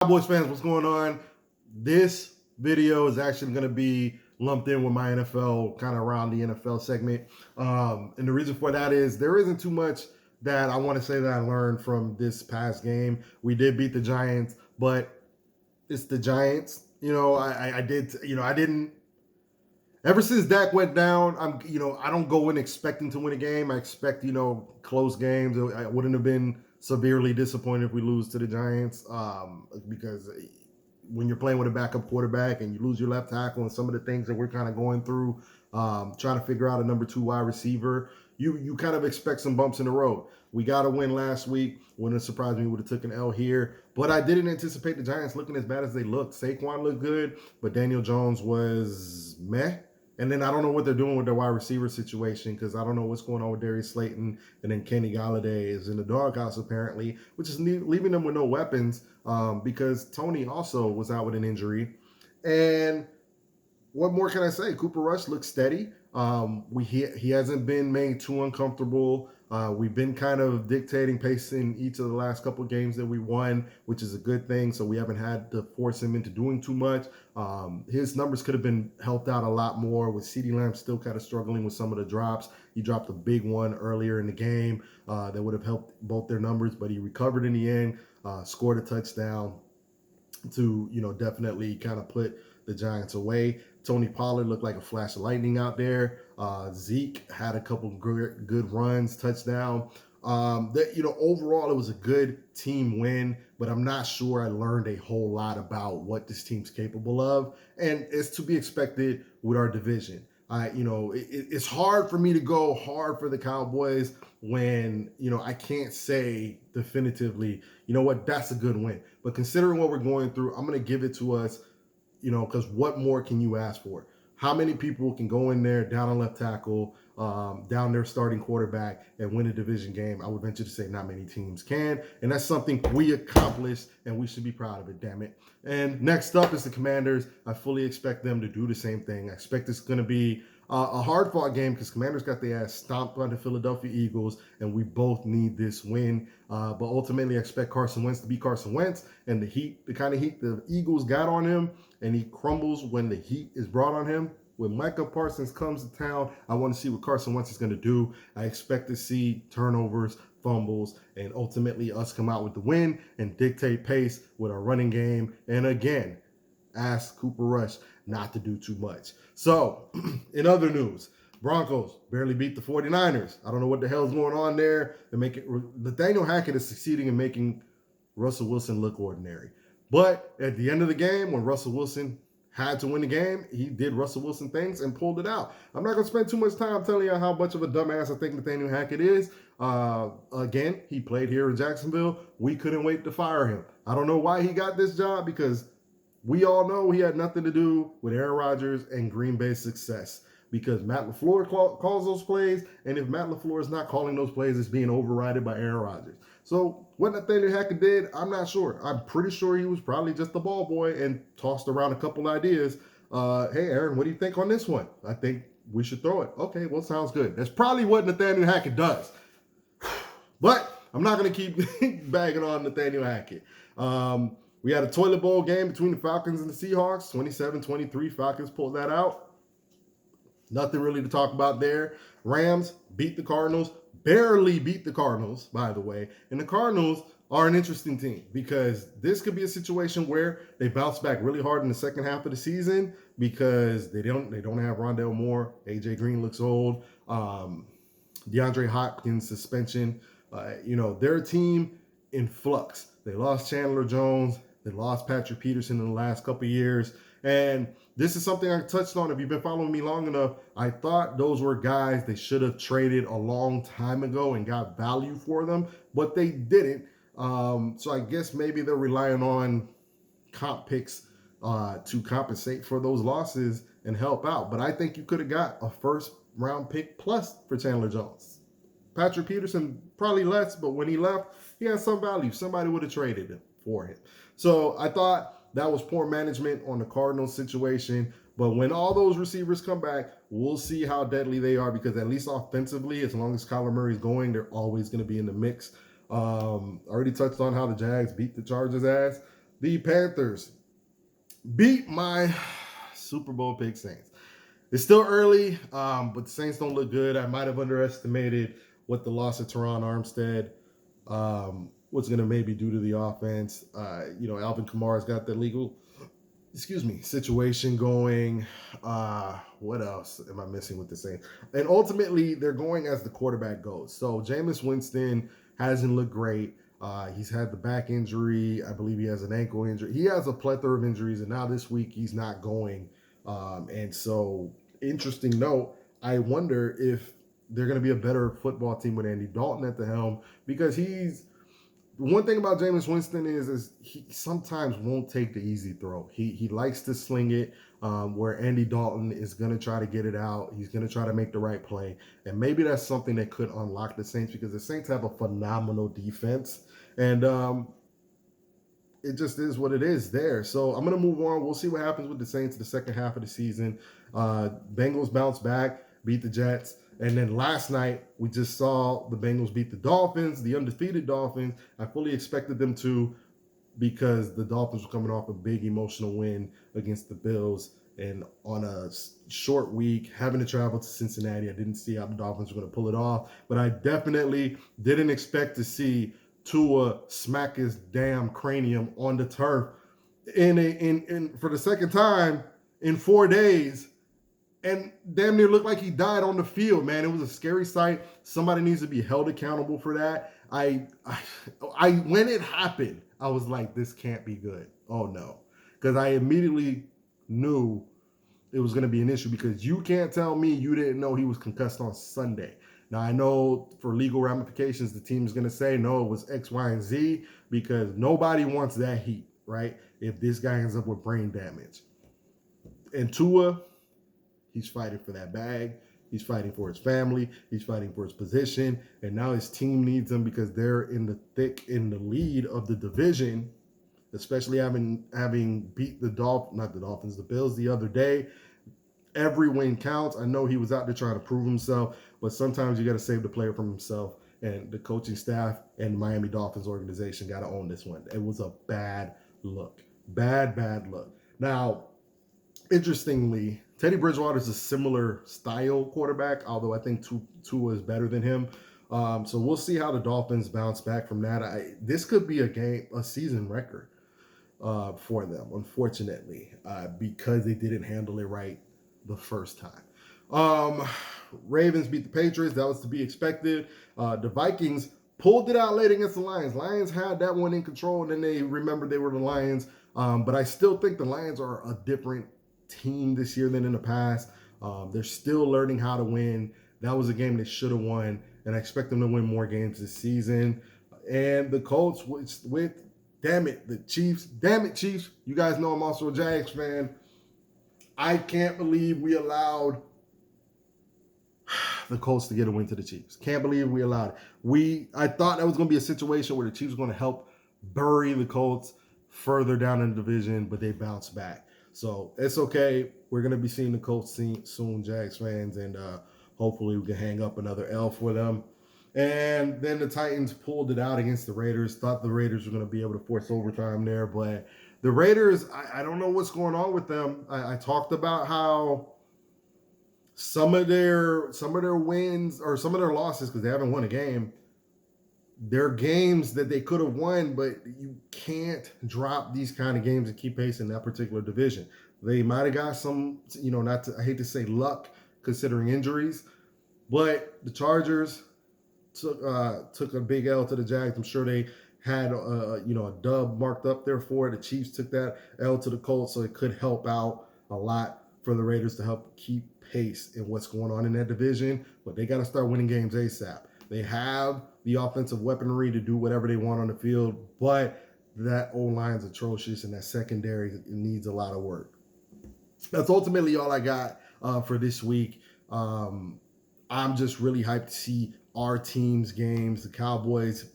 Cowboys fans, what's going on? This video is actually going to be lumped in with my NFL, kind of around the NFL segment. And the reason for that is there isn't too much that I want to say that I learned from this past game. We did beat the Giants, but it's the Giants. I didn't. Ever since Dak went down, I don't go in expecting to win a game. I expect, close games. I wouldn't have been severely disappointed if we lose to the Giants, because when you're playing with a backup quarterback and you lose your left tackle and some of the things that we're kind of going through, trying to figure out a number 2 wide receiver, you kind of expect some bumps in the road. We got a win last week. Wouldn't have surprised me. We would have took an L here, but I didn't anticipate the Giants looking as bad as they looked. Saquon looked good, but Daniel Jones was meh. And then I don't know what they're doing with their wide receiver situation, because I don't know what's going on with Darius Slayton. And then Kenny Galladay is in the doghouse apparently, which is leaving them with no weapons, because Tony also was out with an injury. And what more can I say? Cooper Rush looks steady. He hasn't been made too uncomfortable. We've been kind of dictating pace in each of the last couple of games that we won, which is a good thing. So we haven't had to force him into doing too much. His numbers could have been helped out a lot more, with CeeDee Lamb still kind of struggling with some of the drops. He dropped a big one earlier in the game that would have helped both their numbers, but he recovered in the end, scored a touchdown to, definitely kind of put the Giants away. Tony Pollard looked like a flash of lightning out there. Zeke had a couple good runs, touchdown. Overall it was a good team win, but I'm not sure I learned a whole lot about what this team's capable of, and it's to be expected with our division. It's hard for me to go hard for the Cowboys when, I can't say definitively, that's a good win. But considering what we're going through, I'm going to give it to us, because what more can you ask for? How many people can go in there, down on left tackle, down their starting quarterback, and win a division game? I would venture to say not many teams can, and that's something we accomplished, and we should be proud of it, damn it. And next up is the Commanders. I fully expect them to do the same thing. I expect it's going to be a hard-fought game, because Commanders got their ass stomped by the Philadelphia Eagles, and we both need this win. But ultimately, I expect Carson Wentz to be Carson Wentz, and the kind of heat the Eagles got on him, and he crumbles when the heat is brought on him. When Micah Parsons comes to town, I want to see what Carson Wentz is going to do. I expect to see turnovers, fumbles, and ultimately us come out with the win and dictate pace with our running game. And again, ask Cooper Rush not to do too much. So, in other news, Broncos barely beat the 49ers. I don't know what the hell's going on there. Nathaniel Hackett is succeeding in making Russell Wilson look ordinary. But at the end of the game, when Russell Wilson had to win the game, he did Russell Wilson things and pulled it out. I'm not going to spend too much time telling you how much of a dumbass I think Nathaniel Hackett is. Again, he played here in Jacksonville. We couldn't wait to fire him. I don't know why he got this job, because we all know he had nothing to do with Aaron Rodgers and Green Bay's success, because Matt LaFleur calls those plays, and if Matt LaFleur is not calling those plays, it's being overridden by Aaron Rodgers. So what Nathaniel Hackett did, I'm not sure. I'm pretty sure he was probably just the ball boy and tossed around a couple ideas. Hey, Aaron, what do you think on this one? I think we should throw it. Okay, well, sounds good. That's probably what Nathaniel Hackett does. But I'm not going to keep bagging on Nathaniel Hackett. We had a toilet bowl game between the Falcons and the Seahawks. 27-23, Falcons pulled that out. Nothing really to talk about there. Rams beat the Cardinals. Barely beat the Cardinals, by the way. And the Cardinals are an interesting team, because this could be a situation where they bounce back really hard in the second half of the season, because they don't have Rondale Moore. AJ Green looks old. DeAndre Hopkins suspension. They're a team in flux. They lost Chandler Jones. They lost Patrick Peterson in the last couple of years. And this is something I touched on. If you've been following me long enough, I thought those were guys they should have traded a long time ago and got value for them, but they didn't. So I guess maybe they're relying on comp picks to compensate for those losses and help out. But I think you could have got a first round pick plus for Chandler Jones. Patrick Peterson, probably less, but when he left, he had some value. Somebody would have traded him for him. So I thought that was poor management on the Cardinals situation. But when all those receivers come back, we'll see how deadly they are, because at least offensively, as long as Kyler Murray's going, they're always going to be in the mix. Already touched on how the Jags beat the Chargers' ass. The Panthers beat my Super Bowl pick Saints. It's still early, but the Saints don't look good. I might have underestimated what the loss of Teron Armstead was going to maybe do to the offense. Alvin Kamara's got the legal, situation going. What else am I missing with the Saints? And ultimately, they're going as the quarterback goes. So Jameis Winston hasn't looked great. He's had the back injury. I believe he has an ankle injury. He has a plethora of injuries, and now this week he's not going. And so, interesting note, I wonder if they're going to be a better football team with Andy Dalton at the helm, because one thing about Jameis Winston is he sometimes won't take the easy throw. He likes to sling it, where Andy Dalton is going to try to get it out. He's going to try to make the right play. And maybe that's something that could unlock the Saints, because the Saints have a phenomenal defense. And it just is what it is there. So I'm going to move on. We'll see what happens with the Saints in the second half of the season. Bengals bounce back, beat the Jets. And then last night, we just saw the Bengals beat the Dolphins, the undefeated Dolphins. I fully expected them to, because the Dolphins were coming off a big emotional win against the Bills. And on a short week, having to travel to Cincinnati, I didn't see how the Dolphins were going to pull it off. But I definitely didn't expect to see Tua smack his damn cranium on the turf in for the second time in 4 days, and damn near looked like he died on the field, man. It was a scary sight. Somebody needs to be held accountable for that. I when it happened, I was like, this can't be good. Oh no. Because I immediately knew it was going to be an issue, because you can't tell me you didn't know he was concussed on Sunday. Now, I know for legal ramifications, the team is going to say, no, it was X, Y, and Z, because nobody wants that heat, right? If this guy ends up with brain damage. And Tua, he's fighting for that bag. He's fighting for his family. He's fighting for his position. And now his team needs him, because they're in the lead of the division, especially having beat the Bills the other day. Every win counts. I know he was out there trying to prove himself, but sometimes you got to save the player from himself. And the coaching staff and Miami Dolphins organization got to own this one. It was a bad look. Bad look. Now, interestingly, Teddy Bridgewater is a similar style quarterback, although I think Tua is better than him. So we'll see how the Dolphins bounce back from that. This could be a season record for them, unfortunately, because they didn't handle it right the first time. Ravens beat the Patriots. That was to be expected. The Vikings pulled it out late against the Lions. Lions had that one in control, and then they remembered they were the Lions. But I still think the Lions are a different team this year than in the past. They're still learning how to win. That was a game they should have won, and I expect them to win more games this season. And the Colts the Chiefs. Damn it, Chiefs. You guys know I'm also a Jags fan. I can't believe we allowed the Colts to get a win to the Chiefs. Can't believe we allowed it. I thought that was going to be a situation where the Chiefs were going to help bury the Colts further down in the division, but they bounced back. So it's okay. We're going to be seeing the Colts soon, Jags fans, and hopefully we can hang up another L for them. And then the Titans pulled it out against the Raiders. Thought the Raiders were going to be able to force overtime there, but the Raiders, I don't know what's going on with them. I talked about how some of their wins, or some of their losses, because they haven't won a game, they're games that they could have won, but you can't drop these kind of games and keep pace in that particular division. They might have got some, I hate to say luck, considering injuries, but the Chargers took a big L to the Jags. I'm sure they had a dub marked up there for it. The Chiefs took that L to the Colts, so it could help out a lot for the Raiders to help keep pace in what's going on in that division. But they got to start winning games ASAP. They have the offensive weaponry to do whatever they want on the field, but that O-line's atrocious, and that secondary needs a lot of work. That's ultimately all I got for this week. I'm just really hyped to see our team's games, the Cowboys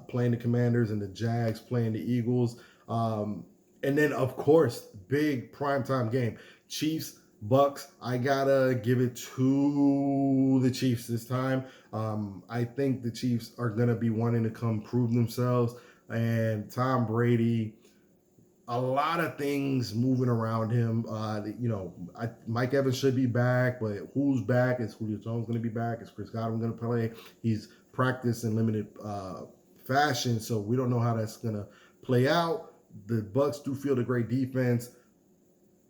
playing the Commanders and the Jags playing the Eagles. And then, of course, big primetime game, Chiefs, Bucks. I gotta give it to the Chiefs this time. I think the Chiefs are gonna be wanting to come prove themselves. And Tom Brady, a lot of things moving around him. Mike Evans should be back, but who's back? Is Julio Jones going to be back? Is Chris Godwin going to play? He's practiced in limited fashion, so we don't know how that's going to play out. The Bucks do field a great defense.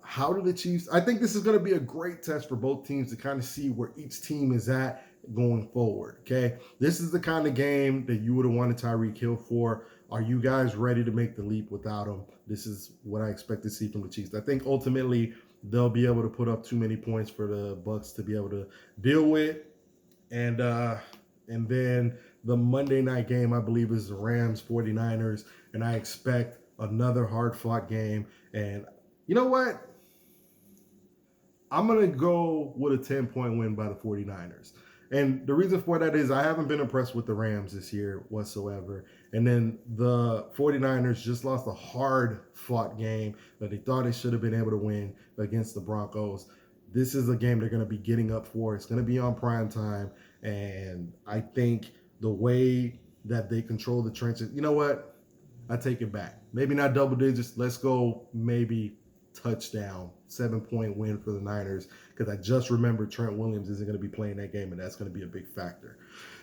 How do the Chiefs? I think this is going to be a great test for both teams to kind of see where each team is at going forward. Okay, this is the kind of game that you would have wanted Tyreek Hill for. Are you guys ready to make the leap without him? This is what I expect to see from the Chiefs. I think ultimately they'll be able to put up too many points for the Bucks to be able to deal with. And then the Monday night game, I believe, is the Rams 49ers, and I expect another hard-fought game. And you know what? I'm going to go with a 10-point win by the 49ers. And the reason for that is I haven't been impressed with the Rams this year whatsoever. And then the 49ers just lost a hard-fought game that they thought they should have been able to win against the Broncos. This is a game they're going to be getting up for. It's going to be on prime time. And I think the way that they control the trenches, you know what? I take it back. Maybe not double digits. Let's go maybe touchdown, 7-point win for the Niners, because I just remember Trent Williams isn't going to be playing that game, and that's going to be a big factor.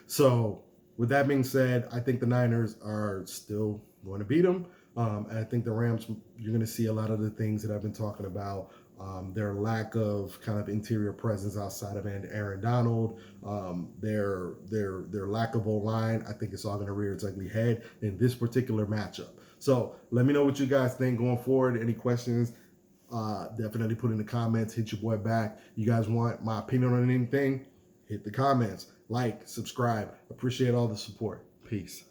So with that being said, I think the Niners are still going to beat them. And I think the Rams, you're going to see a lot of the things that I've been talking about. Their lack of kind of interior presence outside of Aaron Donald, their lack of O-line, I think it's all going to rear its ugly head in this particular matchup. So let me know what you guys think going forward. Any questions? Definitely put in the comments. Hit your boy back. You guys want my opinion on anything? Hit the comments. Like, subscribe. Appreciate all the support. Peace.